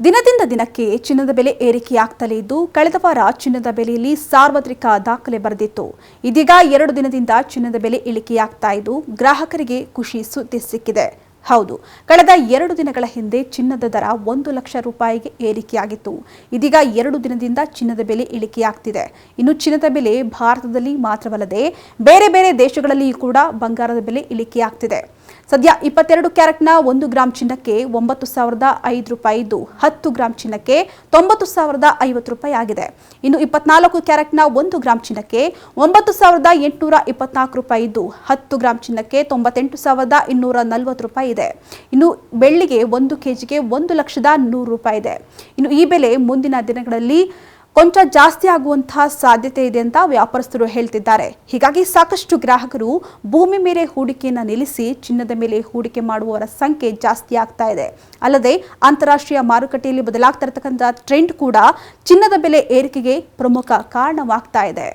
ದಿನದಿಂದ ದಿನಕ್ಕೆ ಚಿನ್ನದ ಬೆಲೆ ಏರಿಕೆಯಾಗುತ್ತಲೇ ಇದ್ದು ಕಳೆದ ವಾರ ಚಿನ್ನದ ಬೆಲೆಯಲ್ಲಿ ಸಾರ್ವತ್ರಿಕ ದಾಖಲೆ ಬರೆದಿತ್ತು. ಇದೀಗ 2 ದಿನದಿಂದ ಚಿನ್ನದ ಬೆಲೆ ಇಳಿಕೆಯಾಗ್ತಾ ಇದ್ದು ಗ್ರಾಹಕರಿಗೆ ಖುಷಿ ಸುದ್ದಿ ಸಿಕ್ಕಿದೆ. ಹೌದು, ಕಳೆದ 2 ದಿನಗಳ ಹಿಂದೆ ಚಿನ್ನದ ದರ 1 ಲಕ್ಷ ರೂಪಾಯಿಗೆ ಏರಿಕೆಯಾಗಿತ್ತು. ಇದೀಗ 2 ದಿನದಿಂದ ಚಿನ್ನದ ಬೆಲೆ ಇಳಿಕೆಯಾಗ್ತಿದೆ. ಇನ್ನು ಚಿನ್ನದ ಬೆಲೆ ಭಾರತದಲ್ಲಿ ಮಾತ್ರವಲ್ಲದೆ ಬೇರೆ ಬೇರೆ ದೇಶಗಳಲ್ಲಿಯೂ ಕೂಡ ಬಂಗಾರದ ಬೆಲೆ ಇಳಿಕೆಯಾಗ್ತಿದೆ. ಸದ್ಯ 22 ಕ್ಯಾರೆಟ್ನ 1 ಗ್ರಾಂ ಚಿನ್ನಕ್ಕೆ 9,005 ರೂಪಾಯಿ ಇದ್ದು 10 ಗ್ರಾಂ ಚಿನ್ನಕ್ಕೆ 90,050 ರೂಪಾಯಿ ಆಗಿದೆ. ಇನ್ನು 24 ಕ್ಯಾರೆಟ್ನ 1 ಗ್ರಾಂ ಚಿನ್ನಕ್ಕೆ 9,824 ರೂಪಾಯಿ ಇದ್ದು 10 ಗ್ರಾಂ ಚಿನ್ನಕ್ಕೆ 98,240 ರೂಪಾಯಿ ಇದೆ. ಇನ್ನು ಬೆಳ್ಳಿಗೆ 1 ಕೆಜಿಗೆ 1,100,000 ರೂಪಾಯಿ ಇದೆ. ಇನ್ನು ಈ ಬೆಲೆ ಮುಂದಿನ ದಿನಗಳಲ್ಲಿ ಕೊಂಚ ಜಾಸ್ತಿ ಆಗುವಂತಹ ಸಾಧ್ಯತೆ ಇದೆ ಅಂತ ವ್ಯಾಪಾರಸ್ಥರು ಹೇಳ್ತಿದ್ದಾರೆ. ಹೀಗಾಗಿ ಸಾಕಷ್ಟು ಗ್ರಾಹಕರು ಭೂಮಿ ಮೇಲೆ ಹೂಡಿಕೆಯನ್ನು ನಿಲ್ಲಿಸಿ ಚಿನ್ನದ ಮೇಲೆ ಹೂಡಿಕೆ ಮಾಡುವವರ ಸಂಖ್ಯೆ ಜಾಸ್ತಿ ಆಗ್ತಾ ಇದೆ. ಅಲ್ಲದೆ ಅಂತಾರಾಷ್ಟ್ರೀಯ ಮಾರುಕಟ್ಟೆಯಲ್ಲಿ ಬದಲಾಗ್ತಾ ಇರತಕ್ಕಂಥ ಟ್ರೆಂಡ್ ಕೂಡ ಚಿನ್ನದ ಬೆಲೆ ಏರಿಕೆಗೆ ಪ್ರಮುಖ ಕಾರಣವಾಗ್ತಾ ಇದೆ.